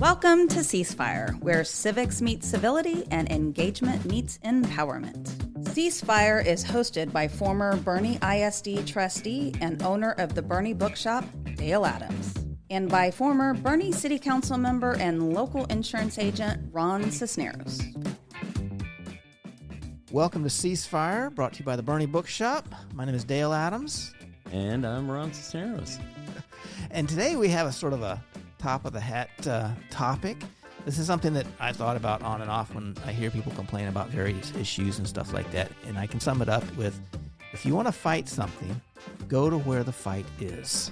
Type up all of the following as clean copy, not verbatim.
Welcome to Ceasefire, where civics meets civility and engagement meets empowerment. Ceasefire is hosted by former Boerne ISD trustee and owner of the Boerne Bookshop, Dale Adams, and by former Boerne City Council member and local insurance agent, Ron Cisneros. Welcome to Ceasefire, brought to you by the Boerne Bookshop. My name is Dale Adams. And I'm Ron Cisneros. And today we have a sort of a top-of-the-hat topic. This is something that I thought about on and off when I hear people complain about various issues and stuff like that. And I can sum it up with, if you want to fight something, go to where the fight is.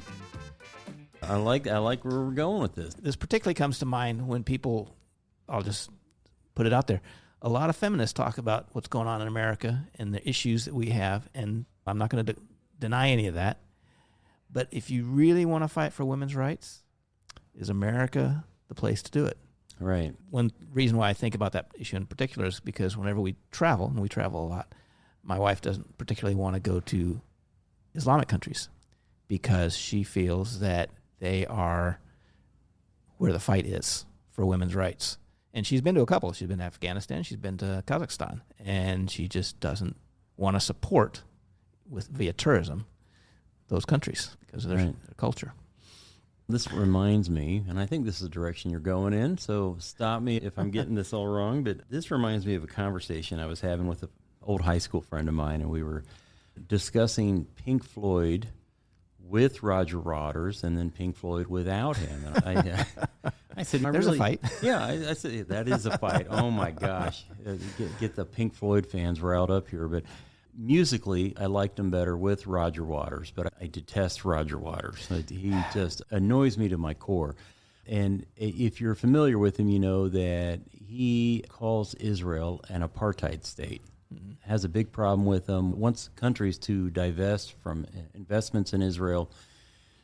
I like where we're going with this. This particularly comes to mind when people, I'll just put it out there, a lot of feminists talk about what's going on in America and the issues that we have, and I'm not going to deny any of that. But if you really want to fight for women's rights, is America the place to do it? Right. One reason why I think about that issue in particular is because whenever we travel, and we travel a lot, my wife doesn't particularly want to go to Islamic countries because she feels that they are where the fight is for women's rights. And she's been to a couple. She's been to Afghanistan. She's been to Kazakhstan. And she just doesn't want to support via tourism those countries because of their culture. This reminds me, and I think this is the direction you're going in, so stop me if I'm getting this all wrong, but this reminds me of a conversation I was having with an old high school friend of mine, and we were discussing Pink Floyd with Roger Waters and then Pink Floyd without him. And I said, there's a fight. Yeah, I said, that is a fight. Oh, my gosh. Get the Pink Floyd fans riled up here, but musically, I liked him better with Roger Waters, but I detest Roger Waters. He just annoys me to my core. And if you're familiar with him, you know that he calls Israel an apartheid state. Mm-hmm. Has a big problem with them, wants countries to divest from investments in Israel.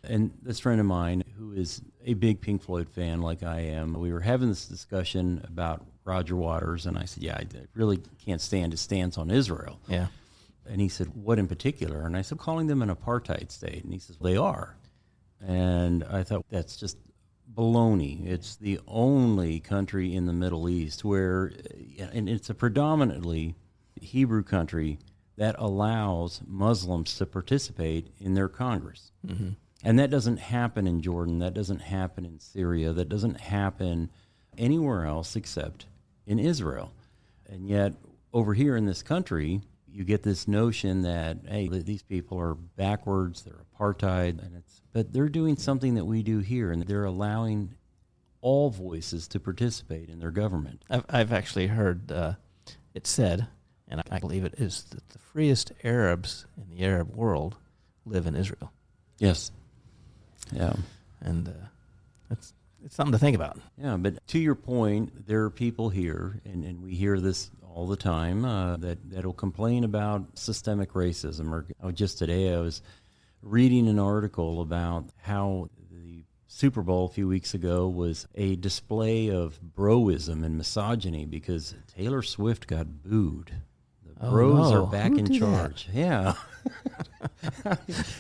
And this friend of mine, who is a big Pink Floyd fan like I am, we were having this discussion about Roger Waters, and I said, yeah, I really can't stand his stance on Israel. Yeah. And he said, what in particular? And I said, calling them an apartheid state. And he says, they are. And I thought, that's just baloney. It's the only country in the Middle East where, and it's a predominantly Hebrew country that allows Muslims to participate in their Congress. Mm-hmm. And that doesn't happen in Jordan. That doesn't happen in Syria. That doesn't happen anywhere else except in Israel. And yet, over here in this country, you get this notion that, hey, these people are backwards, they're apartheid, but they're doing something that we do here, and they're allowing all voices to participate in their government. I've actually heard it said, and I believe it is, that the freest Arabs in the Arab world live in Israel. Yes. Yeah. And it's something to think about. Yeah, but to your point, there are people here, and we hear this all the time, that'll complain about systemic racism. Or just today I was reading an article about how the Super Bowl a few weeks ago was a display of broism and misogyny because Taylor Swift got booed. The bros are back in charge. That? Yeah.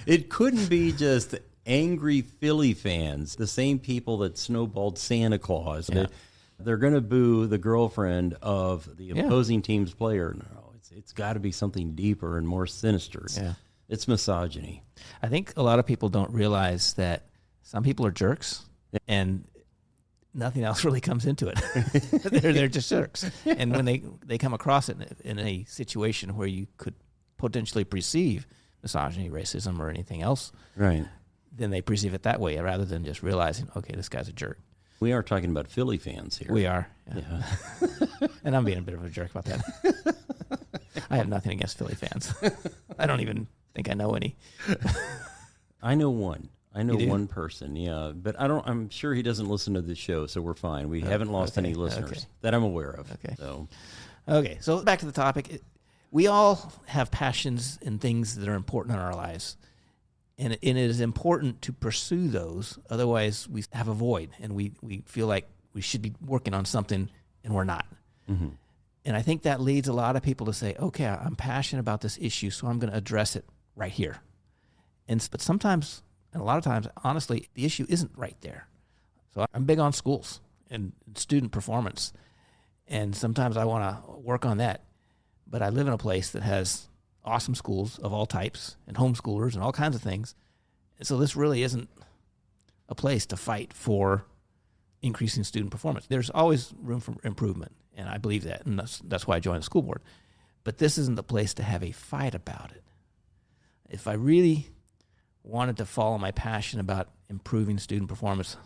It couldn't be just angry Philly fans, the same people that snowballed Santa Claus. Yeah. They're going to boo the girlfriend of the opposing team's player. No, it's got to be something deeper and more sinister. Yeah. It's misogyny. I think a lot of people don't realize that some people are jerks, and nothing else really comes into it. they're just jerks. And when they come across it in a situation where you could potentially perceive misogyny, racism, or anything else, right, then they perceive it that way rather than just realizing, okay, this guy's a jerk. We are talking about Philly fans here. We are. Yeah. And I'm being a bit of a jerk about that. I have nothing against Philly fans. I don't even think I know any. I know one. I know one person, yeah. But I'm sure he doesn't listen to this show, so we're fine. We haven't lost any listeners that I'm aware of. Okay, so back to the topic. We all have passions and things that are important in our lives. And it is important to pursue those. Otherwise, we have a void, and we feel like we should be working on something, and we're not. Mm-hmm. And I think that leads a lot of people to say, okay, I'm passionate about this issue, so I'm going to address it right here. But sometimes, and a lot of times, honestly, the issue isn't right there. So I'm big on schools and student performance. And sometimes I want to work on that. But I live in a place that has awesome schools of all types and homeschoolers and all kinds of things. And so this really isn't a place to fight for increasing student performance. There's always room for improvement, and I believe that, and that's why I joined the school board. But this isn't the place to have a fight about it. If I really wanted to follow my passion about improving student performance,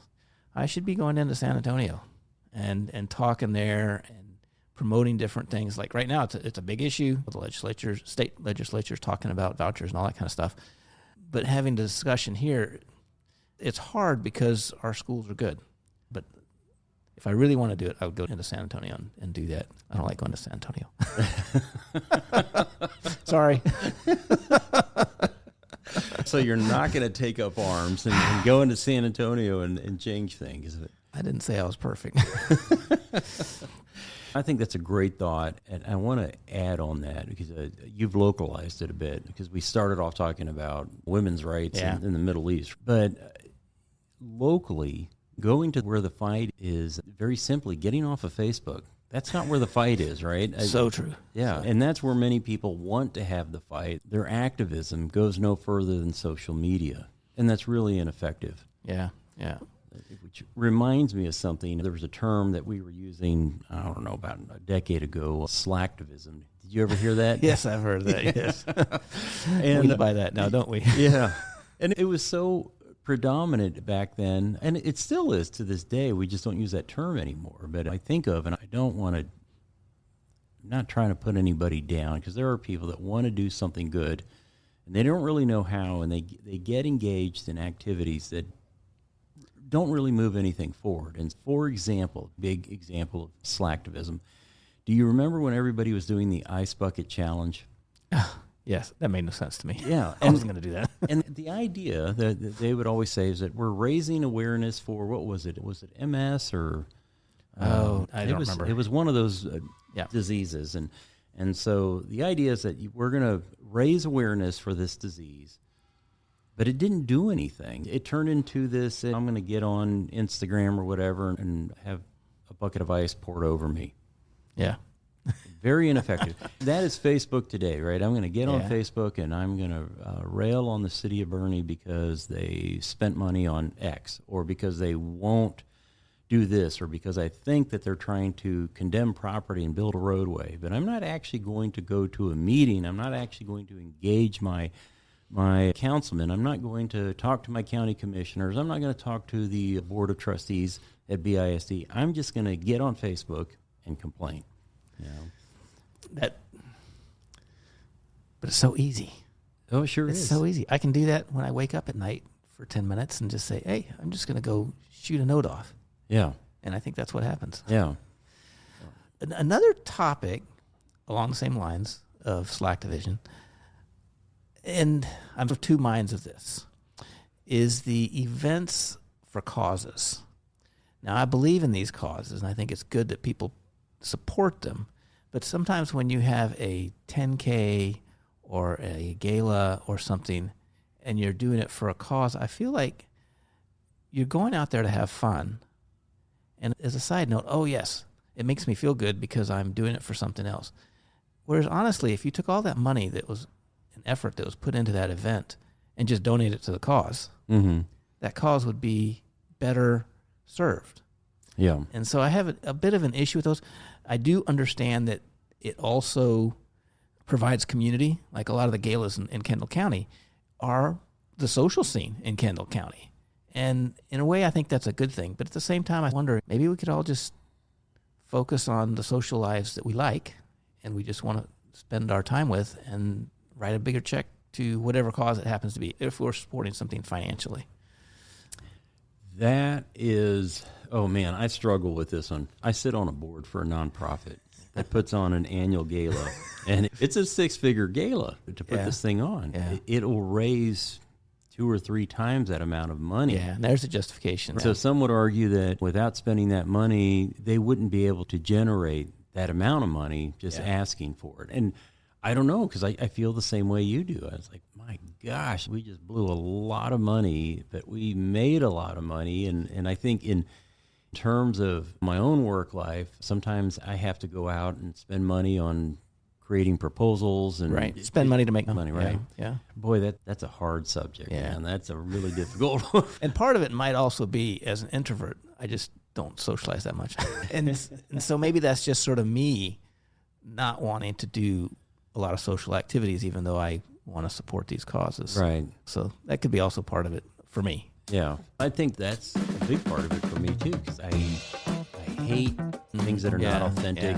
I should be going into San Antonio and talking there and promoting different things. Like right now, it's a big issue. The legislature, state legislatures talking about vouchers and all that kind of stuff. But having the discussion here, it's hard because our schools are good. But if I really want to do it, I would go into San Antonio and do that. I don't like going to San Antonio. Sorry. So you're not going to take up arms and go into San Antonio and change things. I didn't say I was perfect. I think that's a great thought, and I want to add on that because you've localized it a bit, because we started off talking about women's rights in the Middle East. But locally, going to where the fight is, very simply, getting off of Facebook. That's not where the fight is, right? So true. Yeah, and that's where many people want to have the fight. Their activism goes no further than social media, and that's really ineffective. Yeah. Which reminds me of something. There was a term that we were using, I don't know, about a decade ago, slacktivism. Did you ever hear that? Yes, I've heard that, yes. And we buy that now, don't we? Yeah. And it was so predominant back then, and it still is to this day. We just don't use that term anymore. But I think of, and I don't want to, I'm not trying to put anybody down, because there are people that want to do something good, and they don't really know how, and they get engaged in activities that don't really move anything forward. And for example, big example of slacktivism. Do you remember when everybody was doing the ice bucket challenge? Yes, that made no sense to me. Yeah. I wasn't going to do that. And the idea that they would always say is that we're raising awareness for, what was it? Was it MS or? I don't remember. It was one of those diseases. And so the idea is that we're going to raise awareness for this disease. But it didn't do anything. It turned into this, I'm going to get on Instagram or whatever and have a bucket of ice poured over me. Yeah. Very ineffective. That is Facebook today, right? I'm going to get on Facebook and I'm going to rail on the city of Boerne because they spent money on X, or because they won't do this, or because I think that they're trying to condemn property and build a roadway. But I'm not actually going to go to a meeting. I'm not actually going to engage my councilman. I'm not going to talk to my county commissioners. I'm not going to talk to the board of trustees at BISD. I'm just going to get on Facebook and complain. But it's so easy. Oh, it sure It's is. so easy. I can do that when I wake up at night for 10 minutes and just say, hey, I'm just going to go shoot a note off. Yeah. And I think that's what happens. Yeah. Another topic along the same lines of slacktivism, and I'm of two minds of this, is the events for causes. Now, I believe in these causes, and I think it's good that people support them. But sometimes when you have a 10K or a gala or something, and you're doing it for a cause, I feel like you're going out there to have fun. And as a side note, oh, yes, it makes me feel good because I'm doing it for something else. Whereas, honestly, if you took all that money that was an effort that was put into that event and just donate it to the cause, that cause would be better served. Yeah. And so I have a bit of an issue with those. I do understand that it also provides community. Like a lot of the galas in Kendall County are the social scene in Kendall County. And in a way, I think that's a good thing. But at the same time, I wonder, maybe we could all just focus on the social lives that we like and we just want to spend our time with and write a bigger check to whatever cause it happens to be, if we're supporting something financially. That is, oh man, I struggle with this one. I sit on a board for a nonprofit that puts on an annual gala, and it's a 6-figure gala to put this thing on. Yeah. It'll raise 2 or 3 times that amount of money. Yeah, and there's a justification. So some would argue that without spending that money, they wouldn't be able to generate that amount of money just asking for it. And I don't know, because I feel the same way you do. I was like, my gosh, we just blew a lot of money, but we made a lot of money. And I think in In terms of my own work life, sometimes I have to go out and spend money on creating proposals and spend money to make money, right? Yeah. Boy, that's a hard subject, man. That's a really difficult one. And part of it might also be, as an introvert, I just don't socialize that much. and so maybe that's just sort of me not wanting to do a lot of social activities, even though I want to support these causes. Right. So that could be also part of it for me. Yeah. I think that's a big part of it for me, too, because I hate things that are not authentic.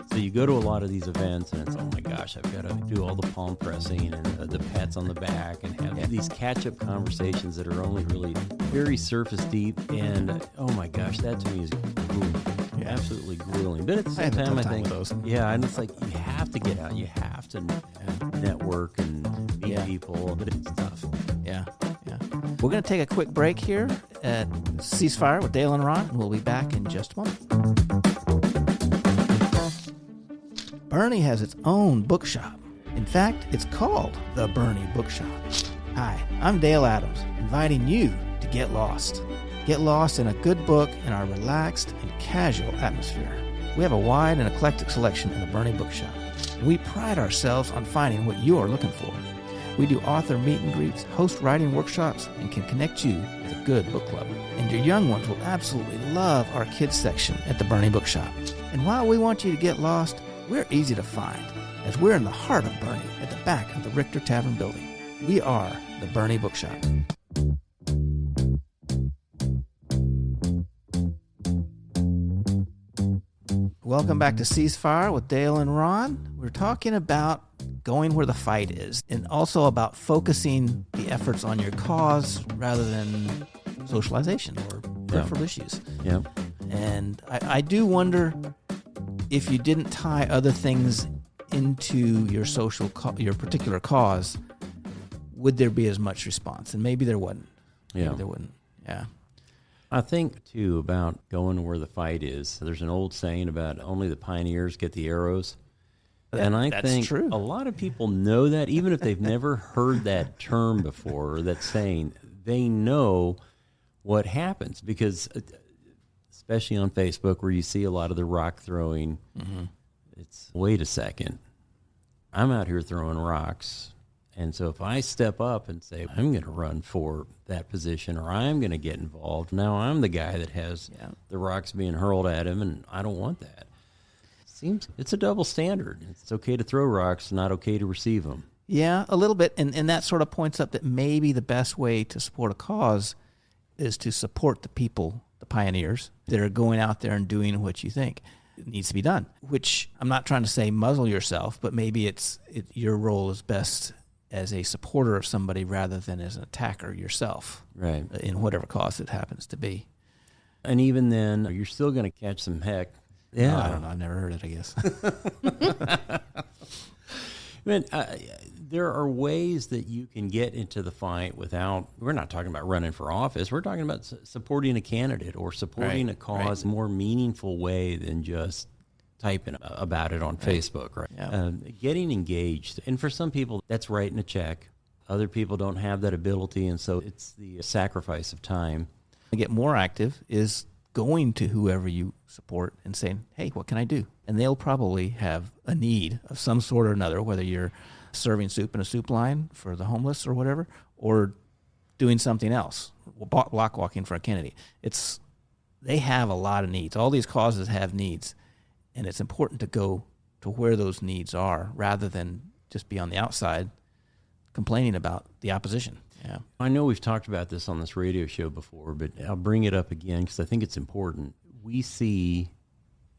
So you go to a lot of these events and it's, oh my gosh, I've got to do all the palm pressing and the pats on the back and have these catch-up conversations that are only really very surface deep. And oh my gosh, that to me is grueling. Absolutely grueling. But at the same time, I think, and it's like you have to get out. You have to network and meet people, but it's tough. Yeah. We're going to take a quick break here at Ceasefire with Dale and Ron, and we'll be back in just a moment. Boerne has its own bookshop. In fact, it's called the Boerne Bookshop. Hi, I'm Dale Adams, inviting you to get lost. Get lost in a good book in our relaxed and casual atmosphere. We have a wide and eclectic selection in the Boerne Bookshop, and we pride ourselves on finding what you are looking for. We do author meet and greets, host writing workshops, and can connect you with a good book club. And your young ones will absolutely love our kids section at the Boerne Bookshop. And while we want you to get lost, we're easy to find, as we're in the heart of Boerne at the back of the Richter Tavern building. We are the Boerne Bookshop. Welcome back to Ceasefire with Dale and Ron. We're talking about going where the fight is, and also about focusing the efforts on your cause rather than socialization or peripheral issues. Yeah. And I do wonder if you didn't tie other things into your your particular cause, would there be as much response? And maybe there wouldn't. Maybe there wouldn't. Yeah. I think, too, about going where the fight is. There's an old saying about only the pioneers get the arrows. And I think true. A lot of people know that, even if they've never heard that term before, or that saying, they know what happens. Because, especially on Facebook, where you see a lot of the rock throwing, it's, wait a second, I'm out here throwing rocks. And so if I step up and say, I'm going to run for that position, or I'm going to get involved, now I'm the guy that has the rocks being hurled at him, and I don't want that. Seems it's a double standard. It's okay to throw rocks, not okay to receive them. Yeah, a little bit. And that sort of points up that maybe the best way to support a cause is to support the people, the pioneers, that are going out there and doing what you think needs to be done, which I'm not trying to say muzzle yourself, but maybe your role is best as a supporter of somebody rather than as an attacker yourself, right? In whatever cause it happens to be. And even then, you're still going to catch some heck. Yeah, I don't know. I've never heard it, I guess. Man, there are ways that you can get into the fight without, we're not talking about running for office. We're talking about supporting a candidate or supporting a cause in a more meaningful way than just typing about it on Facebook, right? Yeah. Getting engaged. And for some people, that's writing a check. Other people don't have that ability, and so it's the sacrifice of time. To get more active is going to whoever you support and saying, hey, what can I do? And they'll probably have a need of some sort or another, whether you're serving soup in a soup line for the homeless or whatever, or doing something else, block walking for a candidate. They have a lot of needs. All these causes have needs, and it's important to go to where those needs are rather than just be on the outside complaining about the opposition. Yeah. I know we've talked about this on this radio show before, but I'll bring it up again because I think it's important. We see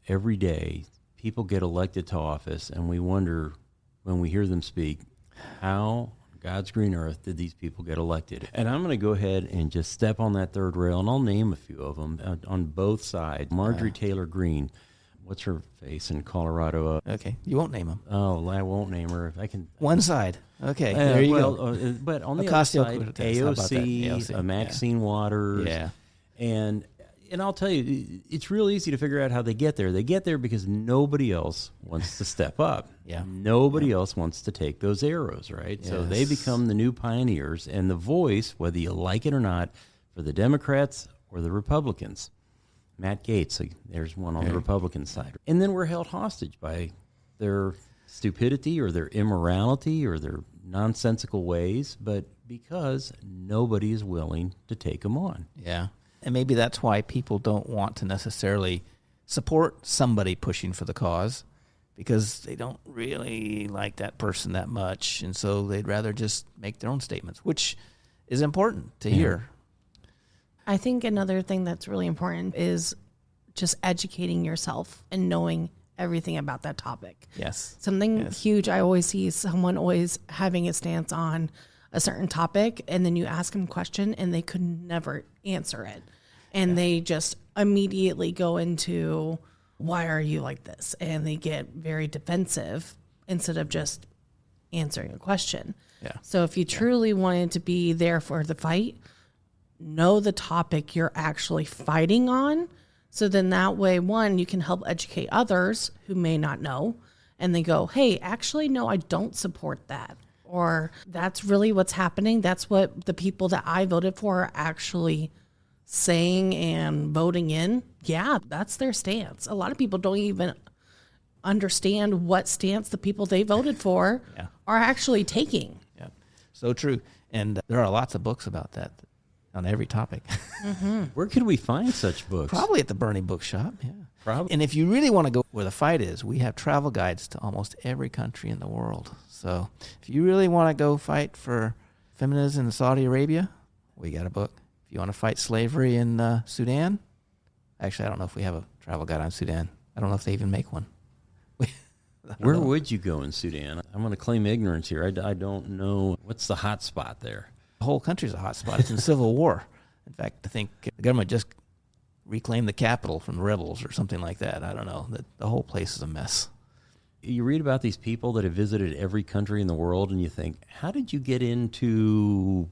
every day people get elected to office, and we wonder when we hear them speak, how on God's green earth did these people get elected? And I'm going to go ahead and just step on that third rail, and I'll name a few of them on both sides. Marjorie Taylor Greene. What's her face in Colorado? Okay, you won't name them. Oh, I won't name her. I can. One side. Okay, there you go. But on the other side, AOC, Maxine Waters. Yeah. And I'll tell you, it's real easy to figure out how they get there. They get there because nobody else wants to step up. Yeah. Nobody else wants to take those arrows, right? Yes. So they become the new pioneers and the voice, whether you like it or not, for the Democrats or the Republicans. Matt Gaetz, there's one on the Republican side. And then we're held hostage by their stupidity or their immorality or their nonsensical ways, but because nobody is willing to take them on. Yeah. And maybe that's why people don't want to necessarily support somebody pushing for the cause, because they don't really like that person that much, and so they'd rather just make their own statements, which is important to hear. I think another thing that's really important is just educating yourself and knowing everything about that topic. Yes. Something huge I always see is someone always having a stance on a certain topic, and then you ask them a question and they could never answer it. And they just immediately go into, why are you like this? And they get very defensive instead of just answering a question. Yeah. So if you truly wanted to be there for the fight, know the topic you're actually fighting on. So then that way, one, you can help educate others who may not know. And they go, hey, actually, no, I don't support that. Or that's really what's happening. That's what the people that I voted for are actually saying and voting in. Yeah, that's their stance. A lot of people don't even understand what stance the people they voted for are actually taking. Yeah, so true. And there are lots of books about that on every topic. Where could we find such books? Probably at the Boerne Bookshop, yeah. Probably. And if you really want to go where the fight is, we have travel guides to almost every country in the world. So if you really want to go fight for feminism in Saudi Arabia, we got a book. If you want to fight slavery in Sudan, actually, I don't know if we have a travel guide on Sudan. I don't know if they even make one. Where would you go in Sudan? I'm going to claim ignorance here. I don't know. What's the hot spot there? The whole country's a hot spot. It's in civil war. In fact, I think the government just reclaimed the capital from the rebels or something like that. I don't know. The whole place is a mess. You read about these people that have visited every country in the world, and you think, how did you get into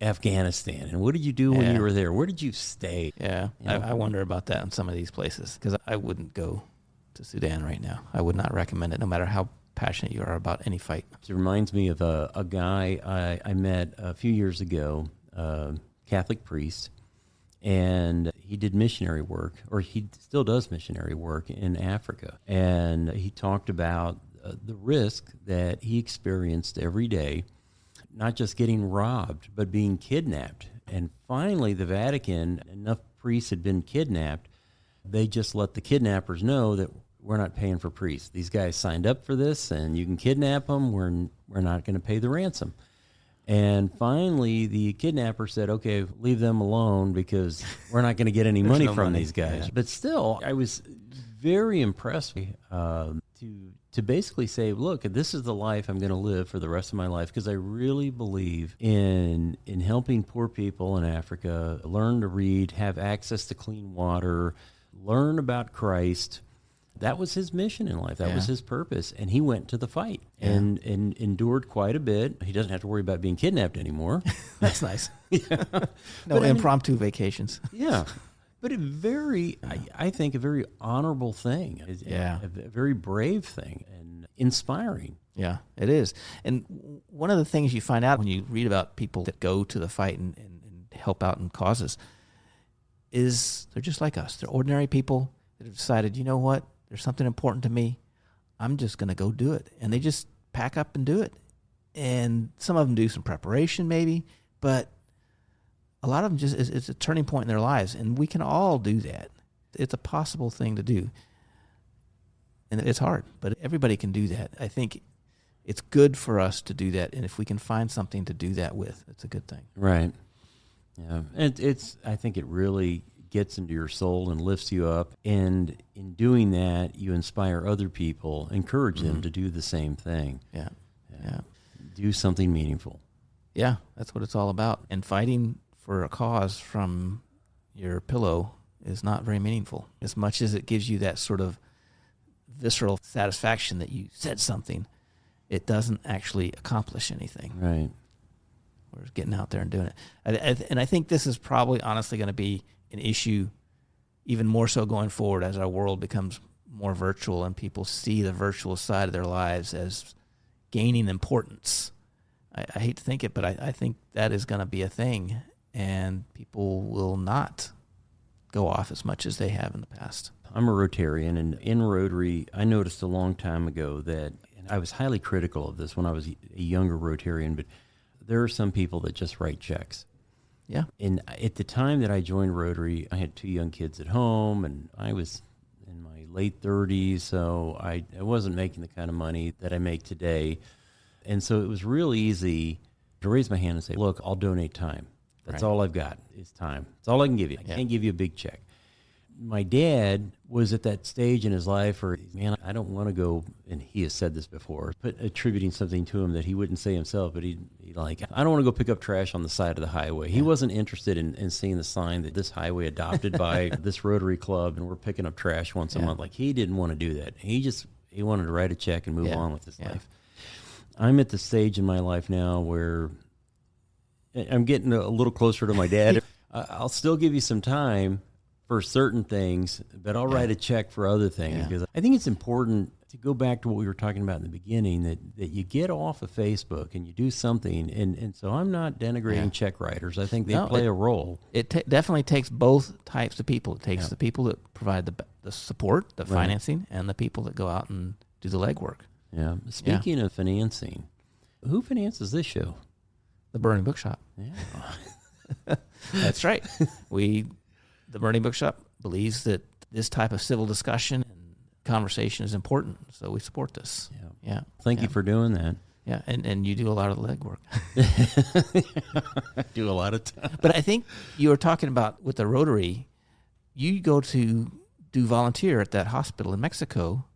Afghanistan? And what did you do when you were there? Where did you stay? Yeah, I wonder about that in some of these places, because I wouldn't go to Sudan right now. I would not recommend it, no matter how passionate you are about any fight. It reminds me of a guy I met a few years ago, a Catholic priest, and he did missionary work, or he still does missionary work in Africa. And he talked about the risk that he experienced every day, not just getting robbed, but being kidnapped. And finally, the Vatican, enough priests had been kidnapped, they just let the kidnappers know that we're not paying for priests. These guys signed up for this, and you can kidnap them. We're not going to pay the ransom. And finally, the kidnapper said, okay, leave them alone because we're not going to get any money from these guys. Yeah. But still, I was very impressed to basically say, look, this is the life I'm going to live for the rest of my life, because I really believe in helping poor people in Africa learn to read, have access to clean water, learn about Christ. That was his mission in life. That was his purpose. And he went to the fight and endured quite a bit. He doesn't have to worry about being kidnapped anymore. That's nice. No impromptu vacations. Yeah. But I think a very honorable thing. A very brave thing and inspiring. Yeah, it is. And one of the things you find out when you read about people that go to the fight and help out in causes is they're just like us. They're ordinary people that have decided, you know what? There's something important to me. I'm just going to go do it. And they just pack up and do it. And some of them do some preparation maybe, but a lot of them it's a turning point in their lives. And we can all do that. It's a possible thing to do. And it's hard, but everybody can do that. I think it's good for us to do that. And if we can find something to do that with, it's a good thing. Right. Yeah. And I think it really gets into your soul and lifts you up. And in doing that, you inspire other people, encourage them to do the same thing. Yeah. Do something meaningful. Yeah, that's what it's all about. And fighting for a cause from your pillow is not very meaningful. As much as it gives you that sort of visceral satisfaction that you said something, it doesn't actually accomplish anything. Right. We're getting out there and doing it. And I think this is probably honestly going to be an issue even more so going forward as our world becomes more virtual and people see the virtual side of their lives as gaining importance. I hate to think it, but I think that is going to be a thing, and people will not go off as much as they have in the past. I'm a Rotarian, and in Rotary, I noticed a long time ago that, and I was highly critical of this when I was a younger Rotarian, but there are some people that just write checks. Yeah. And at the time that I joined Rotary, I had 2 young kids at home, and I was in my late 30s, so I wasn't making the kind of money that I make today. And so it was real easy to raise my hand and say, look, I'll donate time. That's all I've got is time. That's all I can give you. I can't give you a big check. My dad was at that stage in his life where, man, I don't want to go, and he has said this before, attributing something to him that he wouldn't say himself, but he'd like, I don't want to go pick up trash on the side of the highway. He wasn't interested in seeing the sign that this highway adopted by this Rotary Club, and we're picking up trash once a month. Like, he didn't want to do that. He wanted to write a check and move on with his life. I'm at the stage in my life now where I'm getting a little closer to my dad. I'll still give you some time for certain things, but I'll write a check for other things, because I think it's important to go back to what we were talking about in the beginning, that you get off of Facebook and you do something. And so I'm not denigrating check writers. I think they play a role. It definitely takes both types of people. It takes the people that provide the support, the financing, and the people that go out and do the legwork. Yeah. Speaking of financing, who finances this show? The Boerne Bookshop. Yeah. That's right. The Boerne Bookshop believes that this type of civil discussion and conversation is important, so we support this. Yeah. Thank you for doing that. Yeah, and you do a lot of the legwork. I do a lot of time. But I think you were talking about with the Rotary, you go to do volunteer at that hospital in Mexico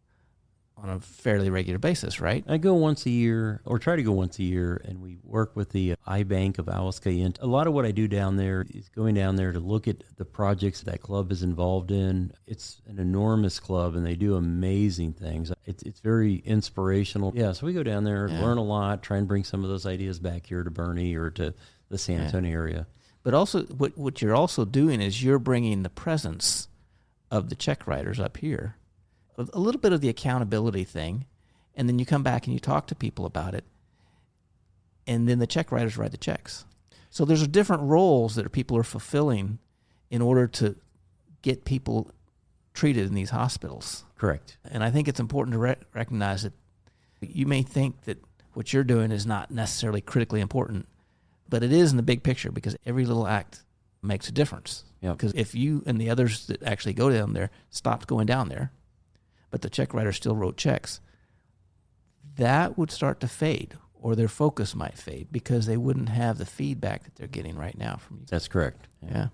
on a fairly regular basis, right? I go once a year, or try to go once a year, and we work with the I Bank of Aguascalientes. A lot of what I do down there is going down there to look at the projects that club is involved in. It's an enormous club, and they do amazing things. It's very inspirational. Yeah, so we go down there, learn a lot, try and bring some of those ideas back here to Boerne or to the San Antonio area. But also, what you're also doing is you're bringing the presence of the check writers up here, a little bit of the accountability thing, and then you come back and you talk to people about it, and then the check writers write the checks. So there's different roles that people are fulfilling in order to get people treated in these hospitals. Correct. And I think it's important to recognize that you may think that what you're doing is not necessarily critically important, but it is in the big picture, because every little act makes a difference. Because if you and the others that actually go down there stopped going down there, but the check writer still wrote checks, that would start to fade, or their focus might fade, because they wouldn't have the feedback that they're getting right now from you. That's correct. Yeah.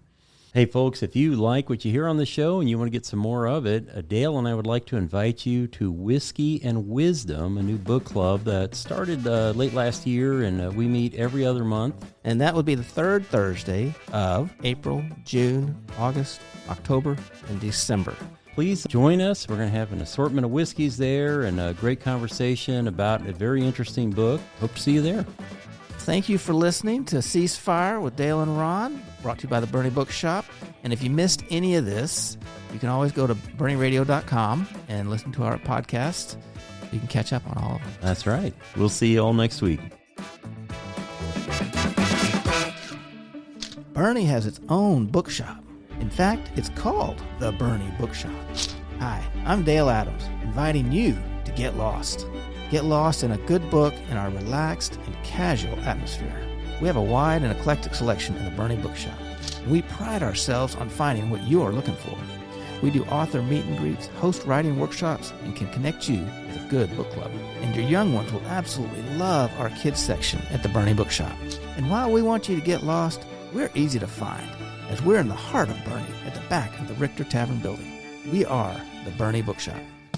Hey, folks, if you like what you hear on the show and you want to get some more of it, Dale and I would like to invite you to Whiskey and Wisdom, a new book club that started late last year, and we meet every other month. And that would be the third Thursday of April, June, August, October, and December. Please join us. We're going to have an assortment of whiskeys there and a great conversation about a very interesting book. Hope to see you there. Thank you for listening to Ceasefire with Dale and Ron, brought to you by the Boerne Bookshop. And if you missed any of this, you can always go to BoerneRadio.com and listen to our podcast. You can catch up on all of them. That's right. We'll see you all next week. Boerne has its own bookshop. In fact, it's called the Boerne Bookshop. Hi, I'm Dale Adams, inviting you to get lost. Get lost in a good book in our relaxed and casual atmosphere. We have a wide and eclectic selection in the Boerne Bookshop, and we pride ourselves on finding what you're looking for. We do author meet and greets, host writing workshops, and can connect you with a good book club. And your young ones will absolutely love our kids section at the Boerne Bookshop. And while we want you to get lost, we're easy to find, as we're in the heart of Boerne at the back of the Richter Tavern building. We are the Boerne Bookshop.